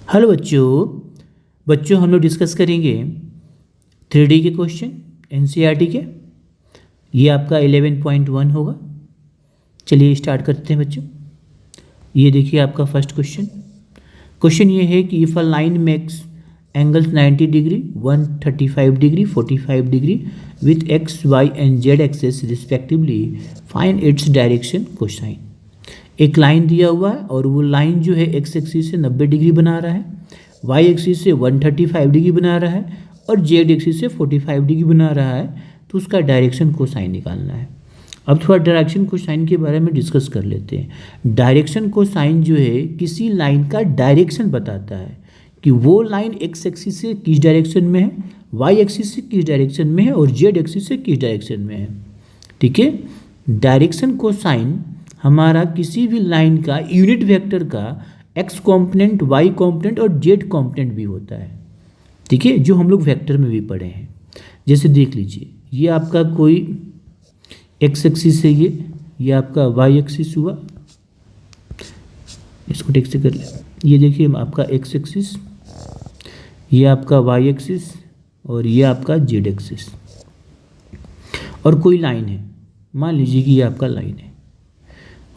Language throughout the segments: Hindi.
हेलो बच्चों बच्चों हम लोग डिस्कस करेंगे 3D के क्वेश्चन एनसीईआरटी के। ये आपका 11.1 होगा। चलिए स्टार्ट करते हैं बच्चों। ये देखिए आपका फर्स्ट क्वेश्चन ये है कि if a line makes angles 90 degree 135 degree 45 degree with x y and z axes respectively find its direction cosine. एक लाइन दिया हुआ है और वो लाइन जो है एक्स एक्सिस से 90 डिग्री बना रहा है, वाई एक्सिस से 135 डिग्री बना रहा है और जेड एक्सिस से 45 डिग्री बना रहा है, तो उसका डायरेक्शन कोसाइन निकालना है। अब थोड़ा डायरेक्शन कोसाइन के बारे में डिस्कस कर लेते हैं। डायरेक्शन कोसाइन जो है किसी लाइन का डायरेक्शन बताता है कि वो लाइन एक्स एक्सिस से किस डायरेक्शन में है, वाई एक्सिस से किस डायरेक्शन में है और जेड एक्सिस से किस डायरेक्शन में है। ठीक है, डायरेक्शन कोसाइन हमारा किसी भी लाइन का यूनिट वेक्टर का एक्स कॉम्पोनेंट, वाई कॉम्पोनेंट और जेड कॉम्पोनेंट भी होता है। ठीक है, जो हम लोग वेक्टर में भी पढ़े हैं। जैसे देख लीजिए, ये आपका कोई एक्स एक्सिस है, ये आपका वाई एक्सिस हुआ, इसको ठीक से कर ले। ये देखिए आपका एक्स एक्सिस, ये आपका वाई एक्सिस और ये आपका जेड एक्सिस। और कोई लाइन है, मान लीजिए कि ये आपका लाइन है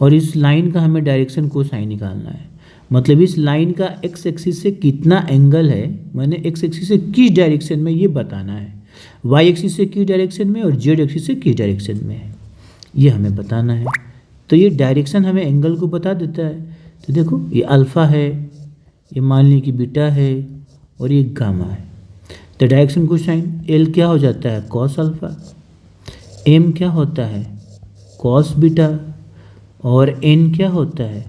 और इस लाइन का हमें डायरेक्शन कोसाइन निकालना है। मतलब इस लाइन का एक्स एक्सिस से कितना एंगल है, मैंने एक्स एक्सिस से किस डायरेक्शन में ये बताना है, वाई एक्सिस से किस डायरेक्शन में और जेड एक्सिस से किस डायरेक्शन में है, ये हमें बताना है। तो ये डायरेक्शन हमें एंगल को बता देता है। तो देखो ये अल्फ़ा है, ये मान लीजिए कि बीटा है और ये गामा है। तो डायरेक्शन कोसाइन एल क्या हो जाता है, कॉस अल्फ़ा, एम क्या होता है, कॉस बीटा और एन क्या होता है,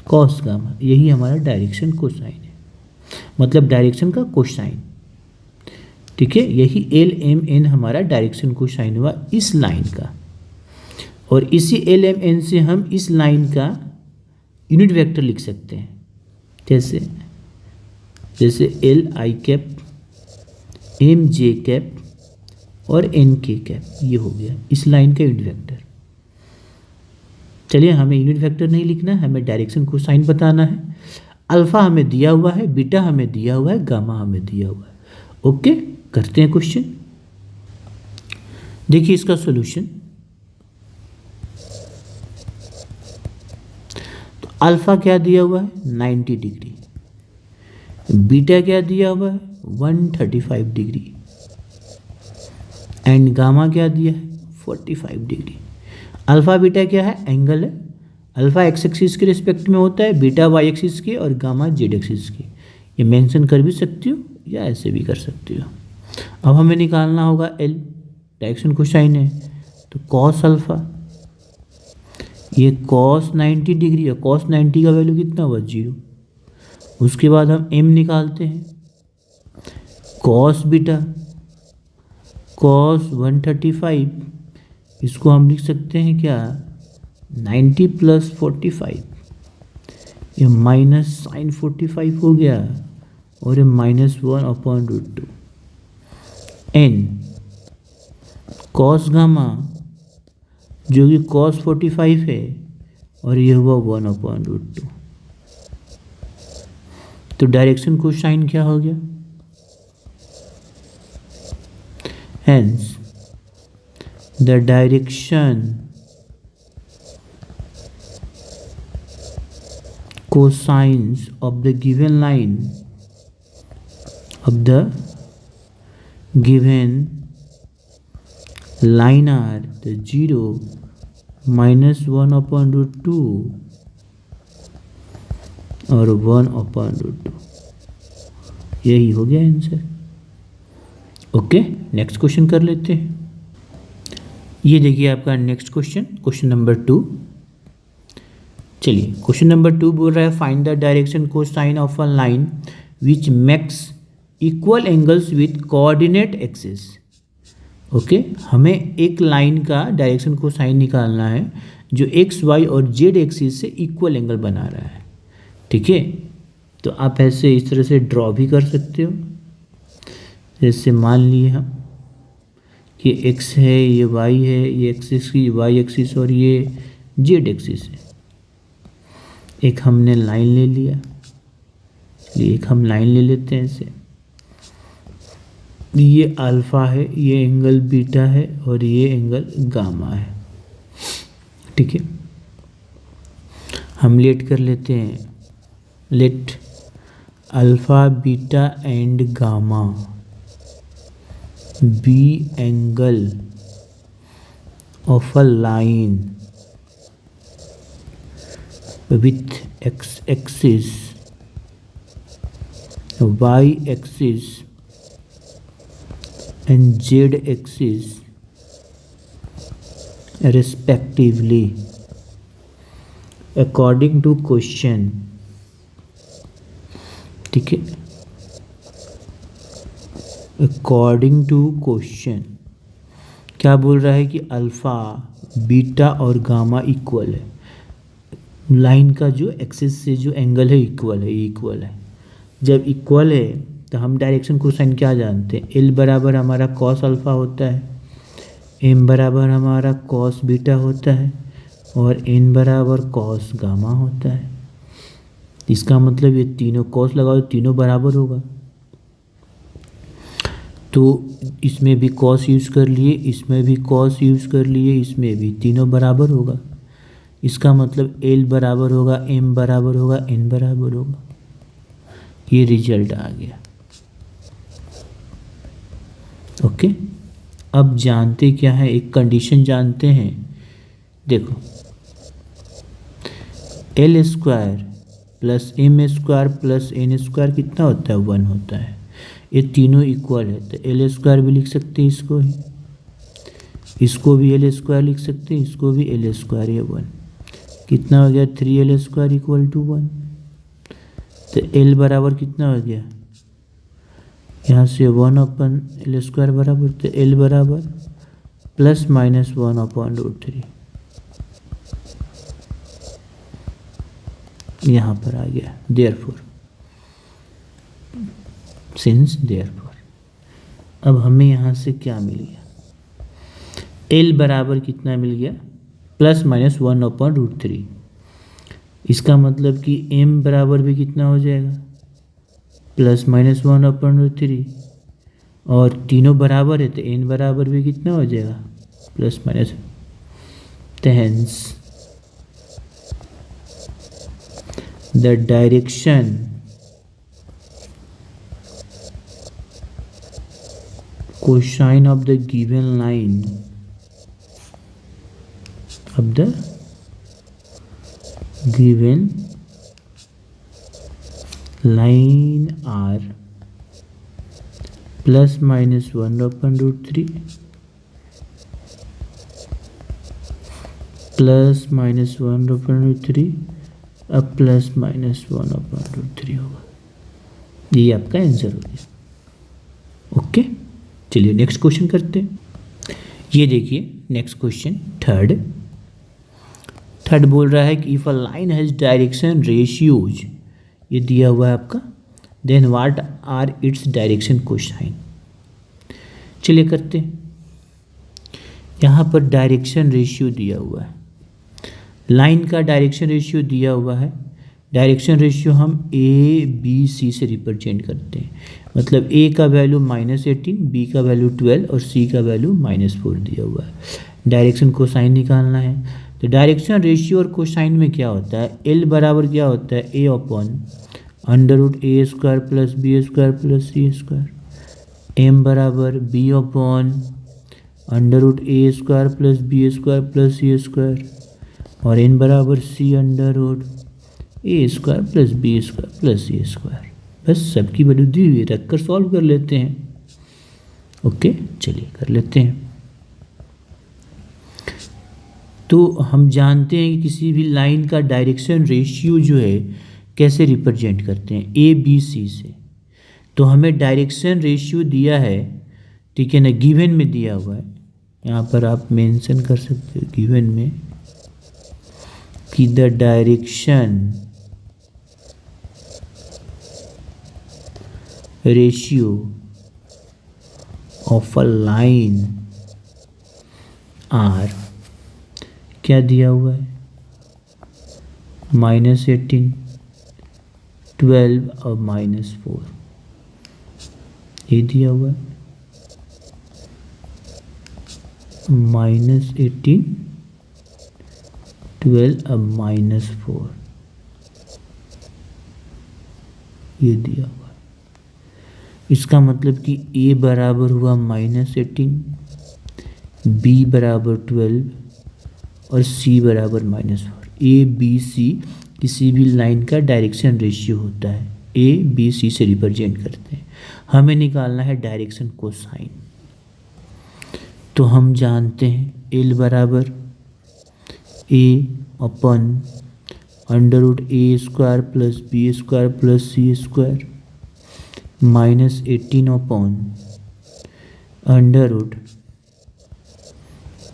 कॉस गामा। यही हमारा डायरेक्शन कोसाइन है, मतलब डायरेक्शन का कोसाइन। ठीक है, यही एल एम एन हमारा डायरेक्शन कोसाइन हुआ इस लाइन का। और इसी एल एम एन से हम इस लाइन का यूनिट वेक्टर लिख सकते हैं, जैसे L I cap, M J cap और एन के कैप। ये हो गया इस लाइन का यूनिट वेक्टर। चलिए, हमें यूनिट वेक्टर नहीं लिखना है, हमें डायरेक्शन कोसाइन बताना है। अल्फ़ा हमें दिया हुआ है, बीटा हमें दिया हुआ है, गामा हमें दिया हुआ है। ओके, करते हैं क्वेश्चन। देखिए इसका सॉल्यूशन। तो अल्फ़ा क्या दिया हुआ है, 90 डिग्री, बीटा क्या दिया हुआ है, 135 डिग्री एंड गामा क्या दिया है, 45 डिग्री। अल्फ़ा बीटा क्या है, एंगल है। अल्फ़ा एक्स एक्सिस के रिस्पेक्ट में होता है, बीटा वाई एक्सिस के और गामा जेड एक्सिस की। ये मेंशन कर भी सकती हो या ऐसे भी कर सकती हो। अब हमें निकालना होगा एल, डायरेक्शन कोसाइन है, तो कॉस अल्फ़ा, ये कॉस 90 डिग्री है, कॉस 90 का वैल्यू कितना हुआ, 0। उसके बाद हम एम निकालते हैं, कॉस बीटा, कॉस 135, इसको हम लिख सकते हैं क्या, 90 + 45, ये माइनस साइन 45 हो गया और ये -1/√2 एन कॉस गामा जो कि कॉस 45 है और ये हुआ 1/√2। तो डायरेक्शन कोसाइन क्या हो गया, hence the direction cosines of the given line are the 0, -1/√2 और 1/√2। यही हो गया आंसर। ओके, नेक्स्ट क्वेश्चन कर लेते हैं। ये देखिए आपका नेक्स्ट क्वेश्चन, क्वेश्चन नंबर 2। चलिए क्वेश्चन नंबर 2 बोल रहा है find the direction cosine of a line which makes equal angles with coordinate axis. Okay, हमें एक लाइन का डायरेक्शन कोसाइन निकालना है जो एक्स वाई और जेड एक्सिस से इक्वल एंगल बना रहा है। ठीक है, तो आप ऐसे इस तरह से ड्रॉ भी कर सकते हो। जैसे मान लिए हम कि x है, ये y है, ये एक्सिस की y एक्सिस और ये z एक्सिस है। एक हमने लाइन ले लिया, चलिए एक हम लाइन ले लेते हैं इसे। ये अल्फ़ा है, ये एंगल बीटा है और ये एंगल गामा है। ठीक है, हम लेट कर लेते हैं, let alpha beta and gamma be angle of a line with x axis, y axis and z axis respectively according to question। ठीक है, अकॉर्डिंग टू क्वेश्चन क्या बोल रहा है कि अल्फ़ा बीटा और गामा इक्वल है। लाइन का जो एक्सिस से जो एंगल है इक्वल है, इक्वल है। जब इक्वल है तो हम डायरेक्शन कोसाइन क्या जानते हैं, एल बराबर हमारा कॉस अल्फ़ा होता है, एम बराबर हमारा कॉस बीटा होता है और एन बराबर कॉस गामा होता है। इसका मतलब ये तीनों कॉस लगाओ तो तीनों बराबर होगा, तो इसमें भी कॉस यूज़ कर लिए, इसमें भी कॉस यूज़ कर लिए, इसमें भी, तीनों बराबर होगा। इसका मतलब एल बराबर होगा, एम बराबर होगा, एन बराबर होगा। ये रिजल्ट आ गया। ओके, अब जानते क्या है, एक कंडीशन जानते हैं। देखो, L square plus M square plus N square कितना होता है, 1 होता है। ये तीनों इक्वल है तो एल स्क्वायर भी लिख सकते हैं इसको ही, इसको भी एल स्क्वायर लिख सकते हैं, इसको भी एल स्क्वायर, ये 1 कितना हो गया, 3l स्क्वायर इक्वल टू 1। तो एल बराबर कितना हो गया, यहाँ से 1/l स्क्वायर बराबर, तो एल बराबर प्लस माइनस 1/√3 यहाँ पर आ गया। देयरफॉर, सिंस देयरफॉर, अब हमें यहाँ से क्या मिल गया, एल बराबर कितना मिल गया, प्लस माइनस 1/√3। इसका मतलब कि m बराबर भी कितना हो जाएगा, प्लस माइनस 1/√3, और तीनों बराबर है तो n बराबर भी कितना हो जाएगा, plus minus. Hence the direction cosine of the given line of the given line are plus minus 1/√3 plus minus 1/√3 अब प्लस माइनस 1/√3 होगा। ये आपका आंसर हो गया। ओके, चलिए नेक्स्ट क्वेश्चन करते हैं। ये देखिए नेक्स्ट क्वेश्चन थर्ड बोल रहा है कि if a line has direction ratios, ये दिया हुआ है आपका, then what are its direction cosine. चलिए करते हैं। यहाँ पर डायरेक्शन रेशियो दिया हुआ है, लाइन का डायरेक्शन रेशियो दिया हुआ है। डायरेक्शन रेशियो हम ABC से रिप्रेजेंट करते हैं, मतलब A का वैल्यू -18, B का वैल्यू 12 और C का वैल्यू -4 दिया हुआ है। डायरेक्शन कोसाइन निकालना है, तो डायरेक्शन रेशियो और कोसाइन में क्या होता है, L बराबर क्या होता है, A/√A² plus B² plus C², M बराबर B/√A² plus B² plus C² और n बराबर C/√A² plus B² plus C²। बस सबकी वैल्यू दी हुई रखकर सॉल्व कर लेते हैं। ओके, चलिए कर लेते हैं। तो हम जानते हैं कि किसी भी लाइन का डायरेक्शन रेशियो जो है कैसे रिप्रेजेंट करते हैं, ABC से। तो हमें डायरेक्शन रेशियो दिया है, ठीक है ना, गिवन में दिया हुआ है, यहाँ पर आप मेंशन कर सकते हो गिवन में कि the direction ratio of a line are, क्या दिया हुआ है, -18, 12 और -4 ये दिया हुआ है, -18 12 और -4 ये दिया हुआ है। इसका मतलब कि a बराबर हुआ -18, b बराबर 12 और c बराबर -4। a b c किसी भी लाइन का डायरेक्शन रेशियो होता है, a b c से रिप्रेजेंट करते हैं। हमें निकालना है डायरेक्शन कोसाइन। तो हम जानते हैं l बराबर a upon √a² plus b² plus c² -18 upon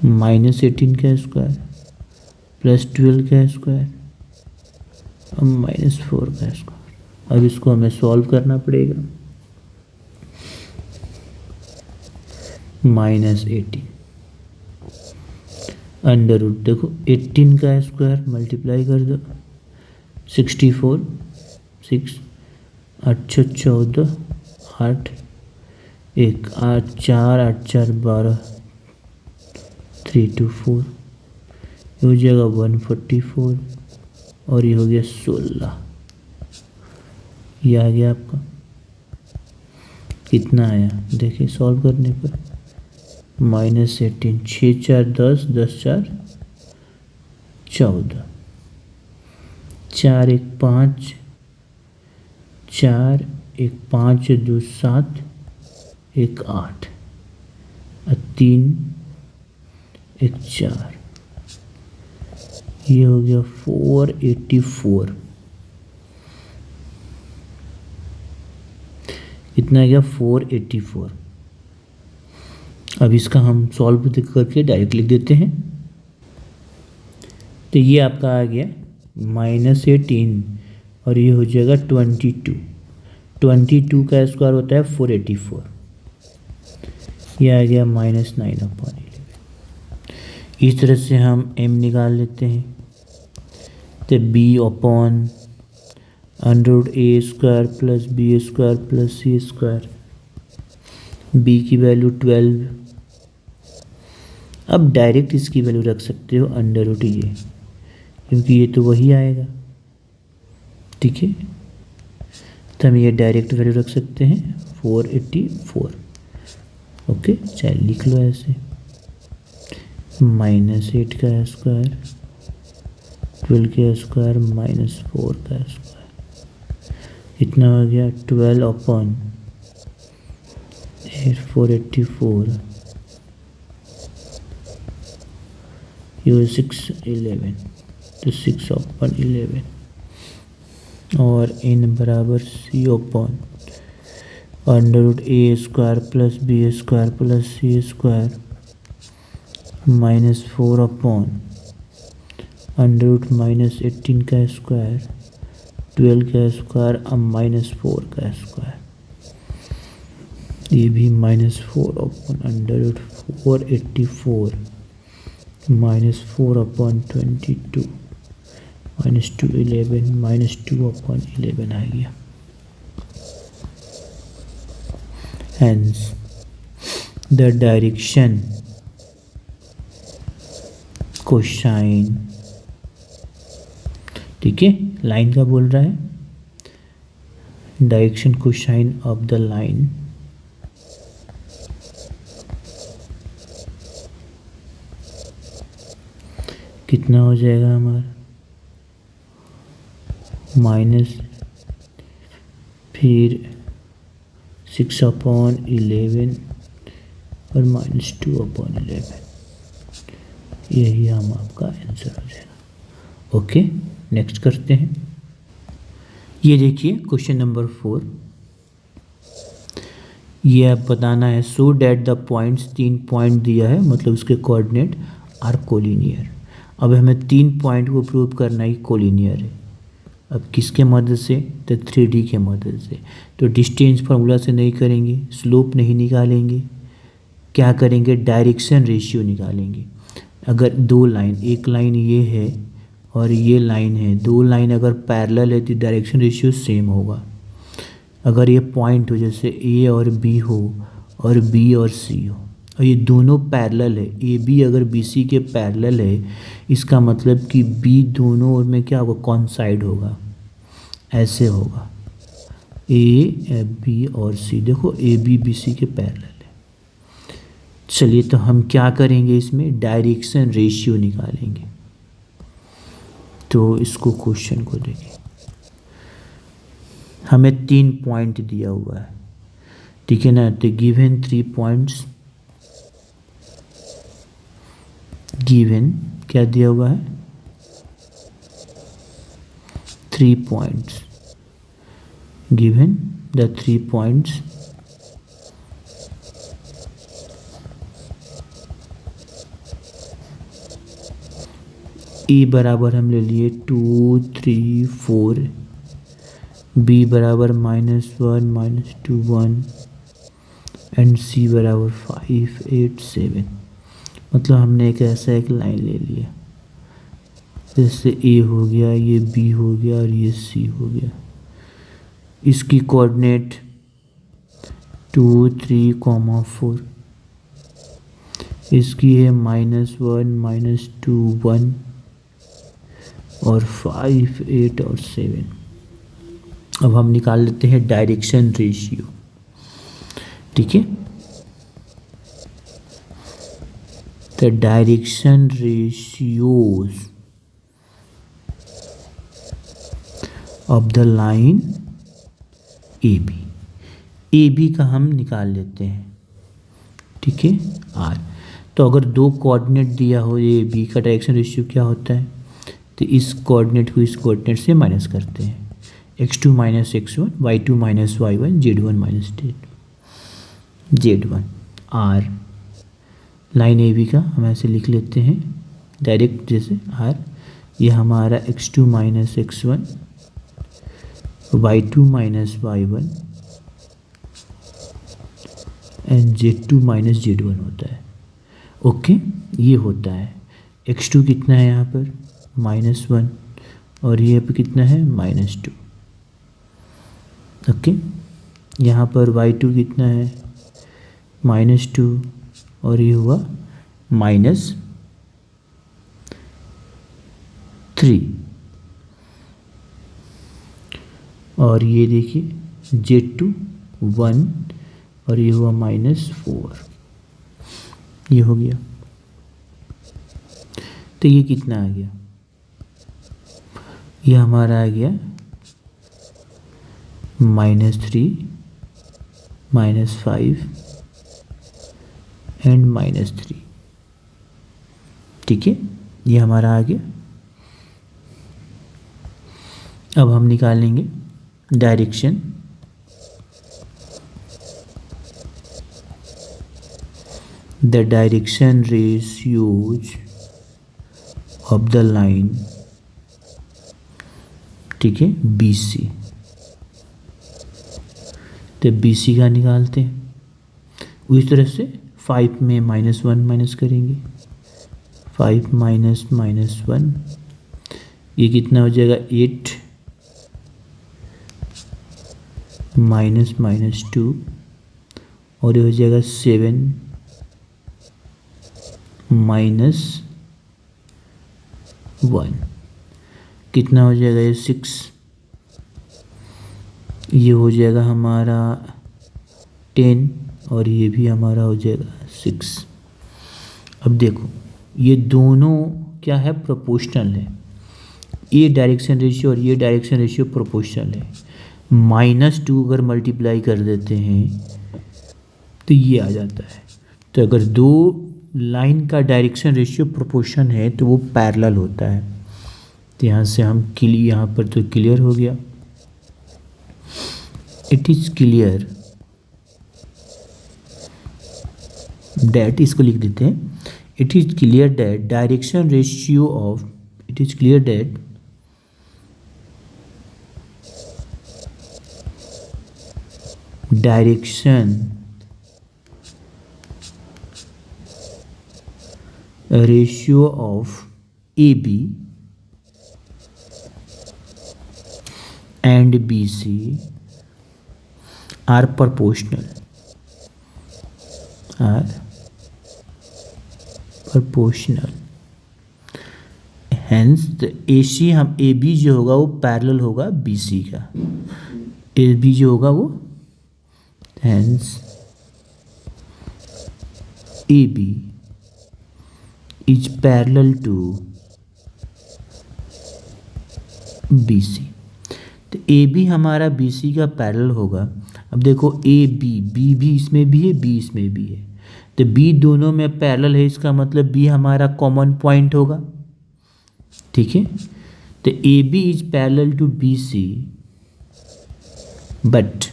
-18 का स्क्वायर प्लस 12 का स्क्वायर और -4 का स्क्वायर। अब इसको हमें सॉल्व करना पड़ेगा। -18 देखो 18 का स्क्वायर मल्टीप्लाई कर दो, 64 6 8 14 8 1 8 4 8 4 12 3 2 4 ये हो जाएगा 144 और ये हो गया 16। ये आ गया आपका। कितना आया देखिए सॉल्व करने पर, -18 6 4 10 10 4 14 4 1 5 4 1 5 2 7 1 8 और 3 1 4 ये हो गया 484। कितना आ गया 484। अब इसका हम सॉल्व करके डायरेक्ट लिख देते हैं। तो ये आपका आ गया -18 और ये हो जाएगा 22। 22 का स्क्वायर होता है 484। ये आ गया -9/11। इस तरह से हम m निकाल लेते हैं। तो b upon √a² plus b² plus c²। b की वैल्यू 12। अब डायरेक्ट इसकी वैल्यू रख सकते हो √a, क्योंकि ये तो वही आएगा। ठीक है, तो हम ये डायरेक्ट वैल्यू रख सकते हैं 484। ओके, चाहे लिख लो ऐसे, -8 का स्क्वायर 12 का स्क्वायर -4 का स्क्वायर। इतना हो गया 12 अपॉन 484 ये 6 11 तो 6 अपॉन 11 और n बराबर c upon √a² plus b² plus c² -4 upon √-18 का स्क्वायर 12 का स्क्वायर अब -4 का स्क्वायर। ये भी -4 अपॉन √484 -4 अपॉन 22 -2 11 -2 अपॉन 11 आ गया। Hence the direction कोसाइन, ठीक है, लाइन का बोल रहा है, direction cosine of the line कितना हो जाएगा हमारा माइनस फिर 6 अपॉन 11 और -2 अपॉन 11। यही हम आपका आंसर हो जाएगा। ओके, नेक्स्ट करते हैं। ये देखिए क्वेश्चन नंबर 4। ये आप बताना है so that the points, 3 point दिया है, मतलब उसके कोऑर्डिनेट आर कोलिनियर। अब हमें 3 पॉइंट को प्रूव करना ही कोलिनियर है। अब किसके मदद से, तो 3D के मदद से। तो डिस्टेंस फार्मूला से नहीं करेंगे, स्लोप नहीं निकालेंगे, क्या करेंगे, डायरेक्शन रेशियो निकालेंगे। अगर 2 लाइन, एक लाइन ये है और ये लाइन है, दो लाइन अगर पैरेलल है तो डायरेक्शन रेशियो सेम होगा। अगर ये पॉइंट हो, जैसे ए और बी हो और बी और सी हो, और ये दोनों पैरेलल है, ए बी अगर बी सी के पैरेलल है, इसका मतलब कि बी दोनों में क्या होगा, कॉन्साइड होगा, ऐसे होगा। ए बी और सी, देखो ए बी बी सी के पैरेलल है। चलिए तो हम क्या करेंगे, इसमें डायरेक्शन रेशियो निकालेंगे। तो इसको क्वेश्चन को देखिए, हमें 3 पॉइंट दिया हुआ है, ठीक है ना। तो गिवन 3 पॉइंट्स, गिवन क्या दिया हुआ है, 3 points, given the 3 points A बराबर हम ले लिए 2 3 4, बी बराबर -1 -2 1 एंड सी बराबर 5 8 7। मतलब हमने एक लाइन ले लिया, जैसे ए हो गया, ये बी हो गया और ये सी हो गया। इसकी कोऑर्डिनेट 2 3 4, इसकी है -1 -2 1 और 5 8 और 7। अब हम निकाल लेते हैं डायरेक्शन रेशियो, ठीक है। The direction ratios of the line A B का हम निकाल लेते हैं, ठीक है, आर। तो अगर दो कोऑर्डिनेट दिया हो ए बी का, डायरेक्शन रेशियो क्या होता है, तो इस कोऑर्डिनेट को इस कोऑर्डिनेट से माइनस करते हैं, x2 - x1 y2 - y1 z1 - z1 r। Line A B का हम ऐसे लिख लेते हैं डायरेक्ट, जैसे r, ये हमारा x2 - x1 y2 - y1 and z2 - z1 होता है। ओके, ये होता है। x2 कितना है यहाँ पर, -1, और ये पे कितना है, -2। ओके, यहाँ पर y2 कितना है, -2, और ये हुआ -3। और ये देखिए z2 1 और ये हुआ -4, ये हो गया। तो ये कितना आ गया, ये हमारा आ गया -3 -5 एंड -3, ठीक है, ये हमारा आ गया। अब हम निकालेंगे direction, the direction ratios of the line, ठीक है, बी सी। तो बी सी का निकालते हैं उस तरह से, 5 में -1 माइनस करेंगे, 5 -1, ये कितना हो जाएगा, 8 -2, और ये हो जाएगा 7 -1, कितना हो जाएगा, ये 6, ये हो जाएगा हमारा 10, और ये भी हमारा हो जाएगा 6। अब देखो ये दोनों क्या है, प्रोपोर्शनल है, ये डायरेक्शन रेशियो और ये डायरेक्शन रेशियो प्रोपोर्शनल है। -2 अगर मल्टीप्लाई कर देते हैं तो ये आ जाता है। तो अगर दो लाइन का डायरेक्शन रेशियो प्रोपोर्शन है तो वो पैरेलल होता है। तो यहाँ से हम यहाँ पर तो क्लियर हो गया, इट इज़ क्लियर दैट, इसको लिख देते हैं, it is clear that direction ratio of, it is clear that direction ratio of AB and B C are proportional, hence A C हम ए बी जो होगा वो पैरेलल होगा बी सी का, ए बी जो होगा वो, hence A B is parallel to B C. तो ए बी हमारा बी सी का पैरेलल होगा। अब देखो ए बी, बी भी इसमें भी है, बी इसमें भी है, तो बी दोनों में पैरेलल है, इसका मतलब बी हमारा कॉमन पॉइंट होगा। ठीक है, तो A B is parallel to B C, but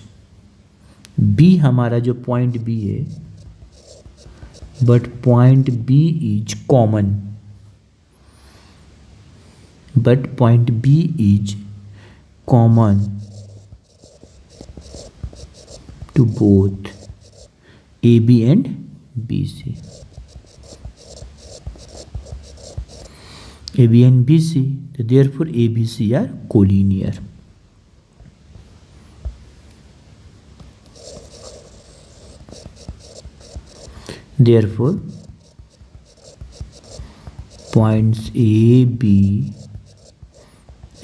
B हमारा जो पॉइंट बी है, but point B is common, but point B is common to both AB and BC. AB and BC, so therefore ABC are collinear. Therefore points A, B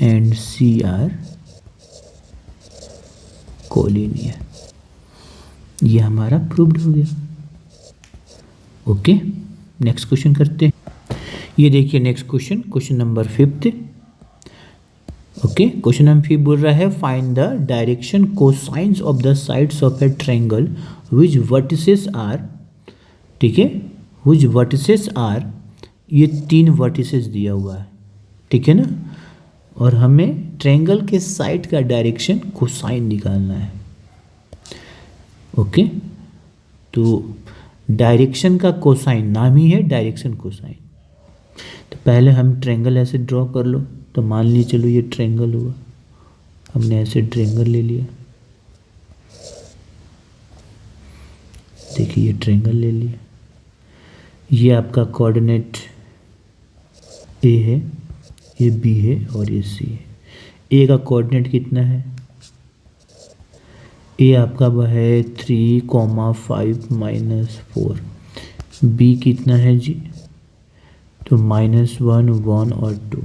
and C are collinear. ये हमारा प्रूव्ड हो गया। ओके, नेक्स्ट क्वेश्चन करते हैं। ये देखिए next question, question number 5। Okay, question number 5 बोल रहा है find the direction cosines of the sides of a triangle which vertices are, ठीक है, व्हिच वर्टिसेस आर, ये 3 वर्टिसेस दिया हुआ है, ठीक है ना, और हमें ट्रायंगल के साइड का डायरेक्शन कोसाइन निकालना है। ओके, तो डायरेक्शन का कोसाइन नाम ही है डायरेक्शन कोसाइन। तो पहले हम ट्रायंगल ऐसे ड्रॉ कर लो, तो मान लीजिए चलो ये ट्रायंगल हुआ, हमने ऐसे ट्रायंगल ले लिया, देखिए ये ट्रायंगल ले लिया, ये आपका कोऑर्डिनेट ए है, ये बी है और ये सी है। ए का कोऑर्डिनेट कितना है, ए आपका वह है 3,5 -4, बी कितना है जी, तो -1 1 और 2,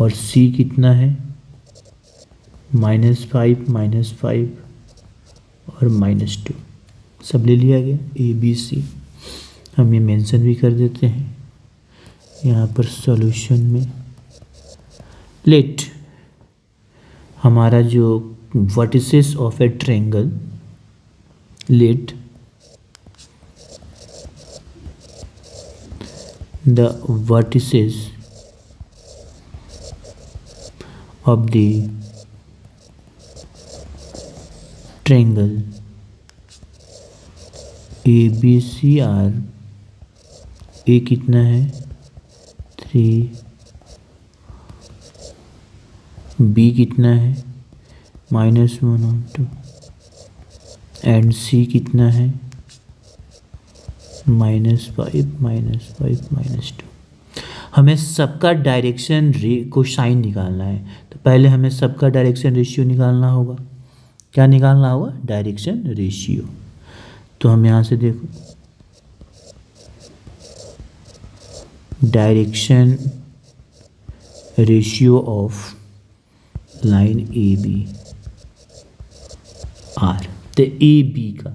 और सी कितना है -5 -5 और -2, सब ले लिया गया। ए बी सी हम ये मेंशन भी कर देते हैं यहाँ पर सॉल्यूशन में। लेट हमारा जो vertices of a triangle, let the vertices of the triangle ABC are, A कितना है 3, B कितना है -1 और 2, एंड सी कितना है -5 -2। हमें सबका डायरेक्शन कोसाइन निकालना है, तो पहले हमें सबका डायरेक्शन रेशियो निकालना होगा। क्या निकालना होगा, डायरेक्शन रेशियो। तो हम यहाँ से देखो direction ratio of line A B are, तो ए बी का,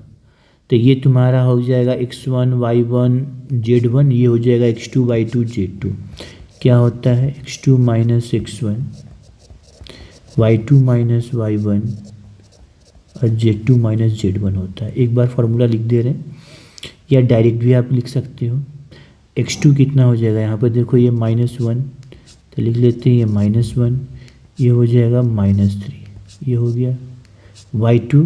तो ये तुम्हारा हो जाएगा x1 y1 z1, ये हो जाएगा x2 y2 z2। क्या होता है x2 - x1 y2 - y1 और z2 - z1 होता है। एक बार फार्मूला लिख दे रहे हैं, या डायरेक्ट भी आप लिख सकते हो। x2 कितना हो जाएगा, यहाँ पर देखो ये -1, तो लिख लेते हैं ये -1, ये हो जाएगा -3, ये हो गया y2,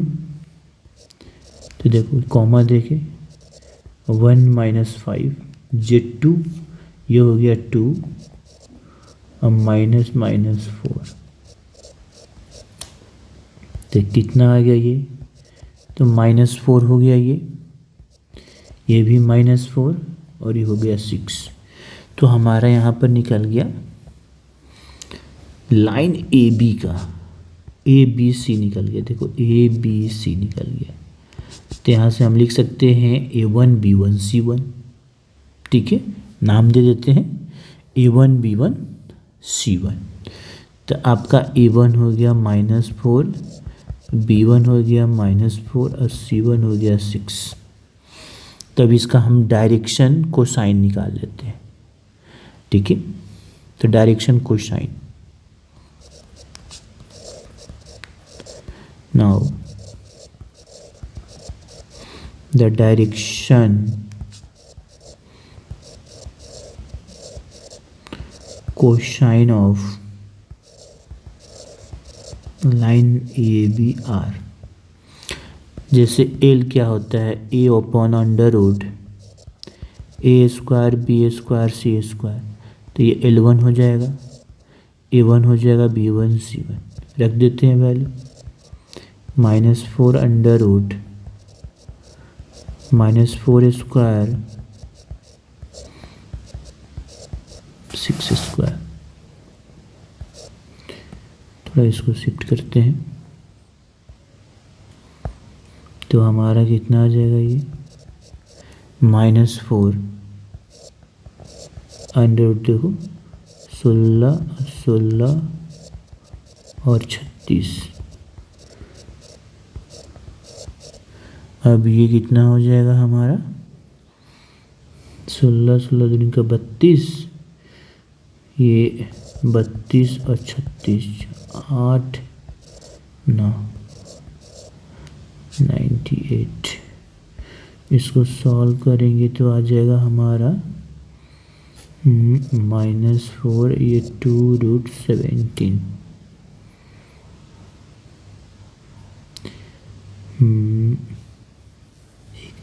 तो देखो कॉमा देखे 1 - 5 z2, ये हो गया 2 और -4, तो कितना आ गया ये, तो -4 हो गया ये भी -4 और ये हो गया 6। तो हमारा यहाँ पर निकल गया लाइन ए बी का ए बी सी निकल गया, देखो ए बी सी निकल गया। तो यहाँ से हम लिख सकते हैं A1 B1 C1, ठीक है, नाम दे देते हैं A1 B1 C1। तो आपका A1 हो गया -4, B1 हो गया -4 और C1 हो गया 6। तब इसका हम डायरेक्शन कोसाइन निकाल लेते हैं, ठीक है। तो direction cosine, now the direction cosine of line ABR, जैसे L क्या होता है A upon under root A² B² C², तो ये L1 हो जाएगा, A1 हो जाएगा B1 C1, रख देते हैं वैल्यू, -4 अंडर रूट -4² 6²। थोड़ा इसको शिफ्ट करते हैं, तो हमारा कितना आ जाएगा ये -4 अंडर रूट, देखो 16 16 और 36। अब ये कितना हो जाएगा हमारा 16 16 दूनी का 32, ये 32 और 36 8 9 98। इसको सॉल्व करेंगे तो आ जाएगा हमारा -4, ये 2√17।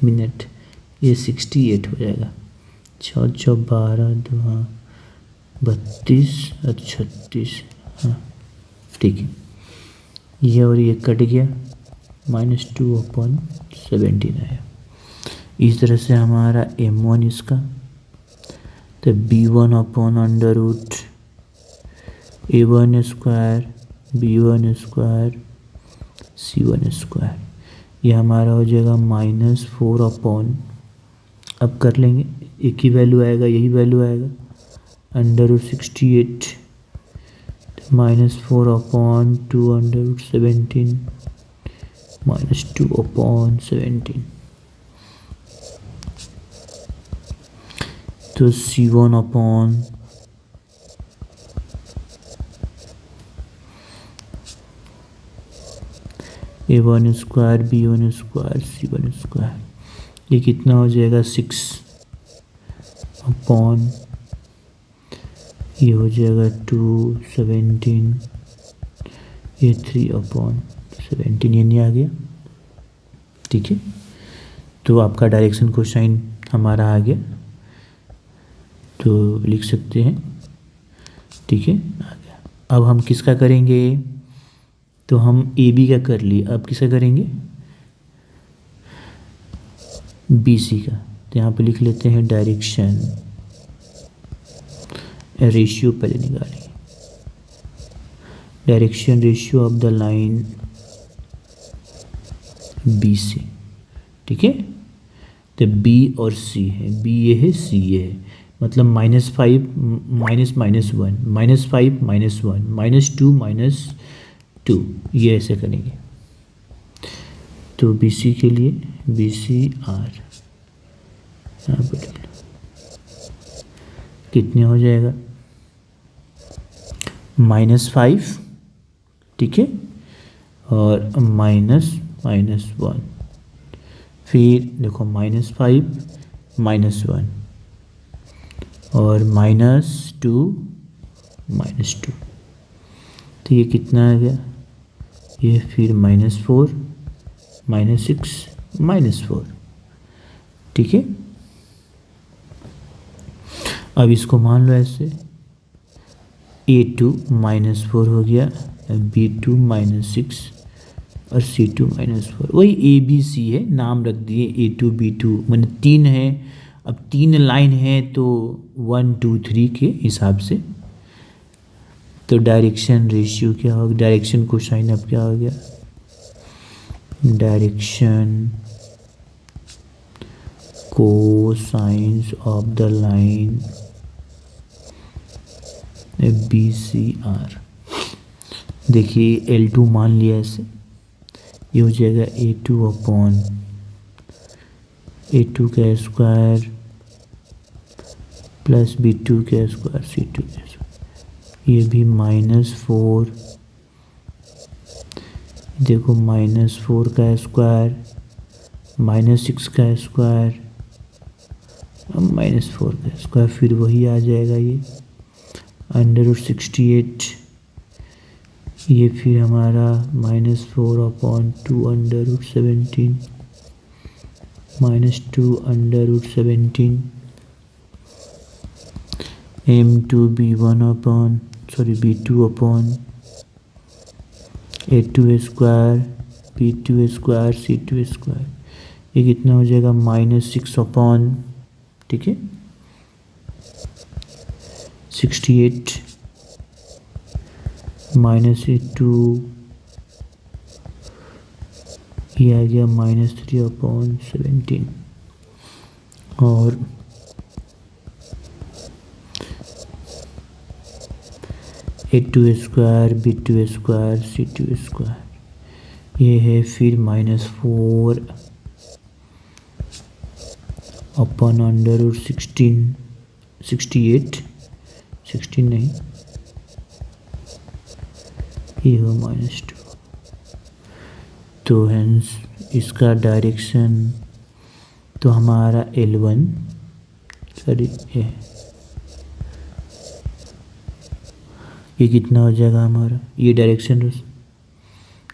मिनट, ये 68 हो जाएगा, 6 6 12 2 32 और 36, हाँ ठीक है। ये और ये कट गया, -2/17 आया। इस तरह से हमारा M1 इसका, तो B1 upon under root A1² B1² C1², ये हमारा हो जाएगा -4 अपॉन, अब कर लेंगे एक ही वैल्यू आएगा, यही वैल्यू आएगा, अंडर रूट 68 -4 अपॉन 2/17 -2/17। तो C1 upon A1² B1² C1², ये कितना हो जाएगा 6 अपॉन, ये हो जाएगा 2/17, ये 3/17, ये नहीं आ गया, ठीक है। तो आपका डायरेक्शन कोसाइन हमारा आ गया, तो लिख सकते हैं, ठीक है, आ गया। अब हम किसका करेंगे, तो हम ए बी का कर लिए, अब किसका करेंगे बी सी का। तो यहाँ पे लिख लेते हैं डायरेक्शन, रेशियो पहले निकालेंगे, direction ratio of the line B C, ठीक है। तो बी और सी है, बी ये है सी ये है, मतलब -5 -1 -5 -1 -2 -2, ये ऐसे करेंगे। तो बी सी के लिए BCR यहाँ पर कितने हो जाएगा -5, ठीक है, और -1, फिर देखो -5 -1 और -2 -2, तो ये कितना आ गया, ये फिर -4 -6 -4, ठीक है। अब इसको मान लो ऐसे, A2 -4 हो गया, B2 -6 और C2 -4, वही ABC है, नाम रख दिए A2 B2, मैंने 3 है, अब 3 लाइन है तो 1 2 3 के हिसाब से। तो डायरेक्शन रेशियो क्या होगा, डायरेक्शन को साइन अब क्या हो गया, direction cosines of the line BCR। देखिए L2 मान लिया ऐसे, ये हो जाएगा A2 अपॉन A2 का स्क्वायर प्लस B2 का स्क्वायर C2 का स्क्वायर, ये भी -4, देखो -4 का स्क्वायर -6 का स्क्वायर -4 का स्क्वायर, फिर वही आ जाएगा ये √68, ये फिर हमारा -4 upon 2 √17 -2 √17 M2 B1 upon B2 upon A2 square B2 square C2 square, ये कितना हो जाएगा -6 अपॉन, ठीक है, 68 -2, ये आ गया -3 अपॉन 17 और A2 square B2 square C2 square, ये है फिर -4 अपॉन √16 68 16 नहीं, ये हो -2, तो हेंस इसका डायरेक्शन तो हमारा L1 सॉरी ये कितना हो जाएगा हमारा, ये डायरेक्शन,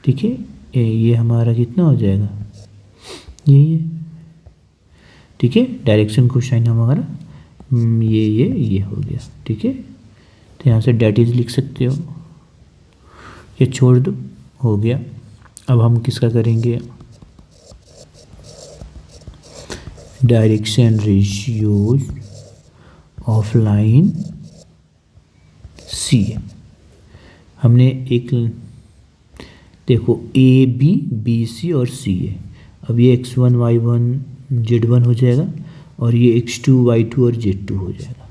ठीक है, ये हमारा कितना हो जाएगा, ये ठीक है, डायरेक्शन को साइन हमारा ये हो गया, ठीक है, तो यहाँ से डेट इज लिख सकते हो, ये छोड़ दो, हो गया। अब हम किसका करेंगे, डायरेक्शन रेशियोज ऑफ लाइन सी। हमने एक देखो AB BC और CA, अब ये X1 Y1 Z1 हो जाएगा और ये X2 Y2 और Z2 हो जाएगा।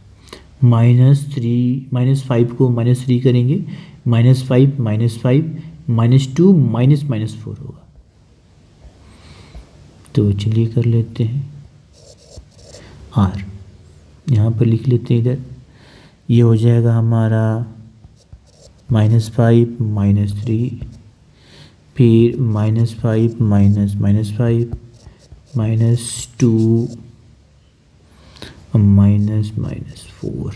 -5 को -3 करेंगे, -5 -5 -2 -4 होगा। तो चलिए कर लेते हैं, R यहाँ पर लिख लेते हैं, इधर ये हो जाएगा हमारा -5 -3, फिर -5 -5 -2 -4,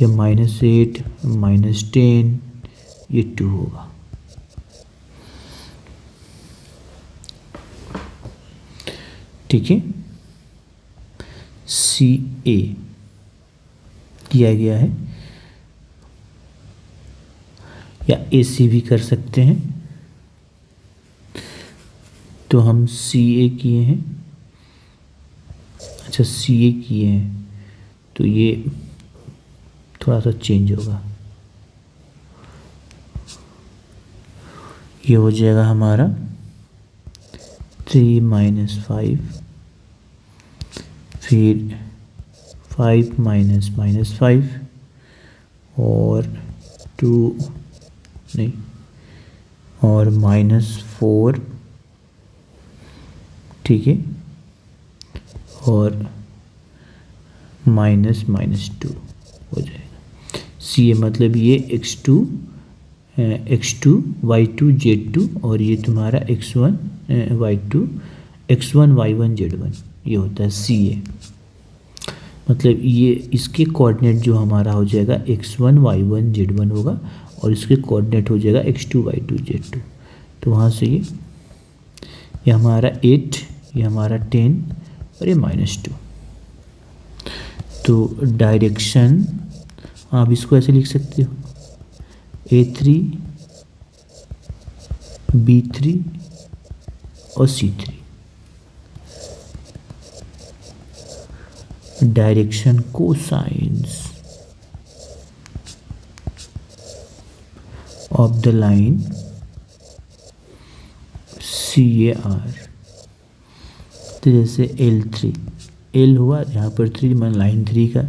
ये -8 -10, ये 2 होगा। ठीक है, CA किया गया है, या AC भी कर सकते हैं। तो हम CA किए हैं, अच्छा CA किए हैं, तो ये थोड़ा सा चेंज होगा, ये हो जाएगा हमारा 3 -5, फिर 5 -5 और 2 नहीं और -4, ठीक है, और -2 हो जाएगा। CA मतलब ये X2 Y2 Z2 और ये तुम्हारा X1 Y2 X1 Y1 Z1, ये होता है CA। मतलब ये इसके कोऑर्डिनेट जो हमारा हो जाएगा X1 Y1 Z1 होगा और इसके कोऑर्डिनेट हो जाएगा X2 Y2 Z2। तो वहाँ से ये हमारा 8, ये हमारा 10 और ये -2। तो डायरेक्शन आप इसको ऐसे लिख सकते हो, A3 B3 और C3, direction cosines of the line CAR। तो जैसे L3 L हुआ यहाँ पर 3 मान लाइन 3 का,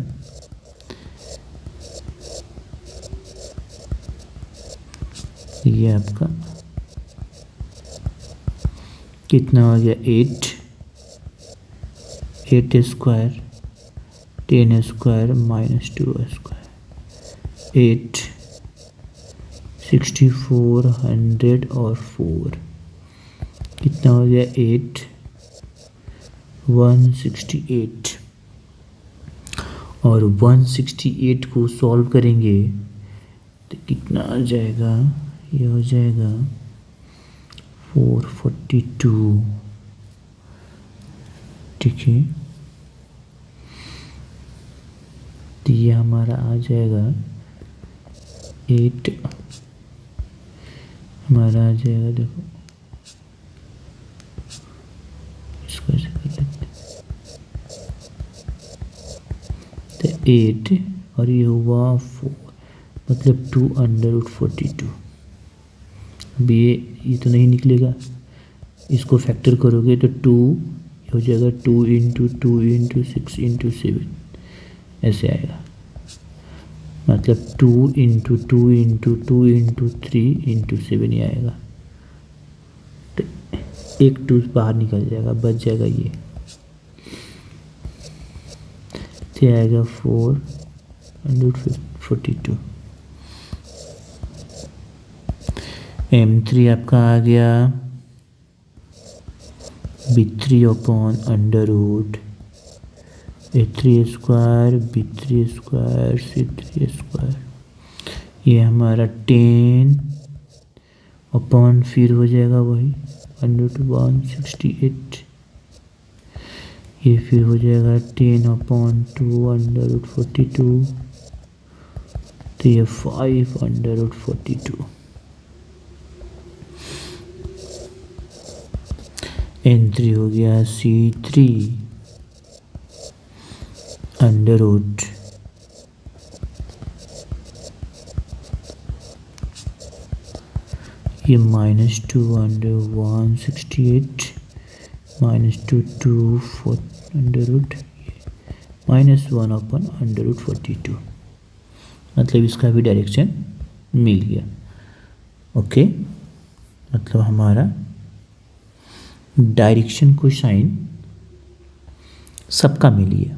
ये आपका कितना हो गया 8 स्क्वायर 10 स्क्वायर माइनस 2 स्क्वायर 8 64 100 और 4 कितना हो गया 8 168। और 168 को सॉल्व करेंगे तो कितना आ जाएगा, ये हो जाएगा 442। ठीक है, तो ये हमारा आ जाएगा 8 हमारा आ जाएगा, देखो इसको ऐसे कर लेते हैं, तो 8 और ये हुआ 4 मतलब 2√42। अब ये तो नहीं निकलेगा, इसको फैक्टर करोगे तो 2 हो जाएगा 2 × 2 × 6 × 7 ऐसे आएगा, मतलब 2 × 2 × 2 × 3 × 7 ही आएगा। तो एक 2 बाहर निकल जाएगा, बच जाएगा ये, तो आएगा 442। M3 आपका आ गया B3/√, A3 square B3 square C3 square, ये हमारा 10 फिर हो जाएगा वही √168, ये फिर हो जाएगा 10/2√42, तो ये 5√42। N3 हो गया C3 अंडर रूट ये -2/168 -2 2 4 अंडर रूट -1/√42, मतलब इसका भी डायरेक्शन मिल गया। ओके, मतलब हमारा डायरेक्शन को साइन सबका मिल गया।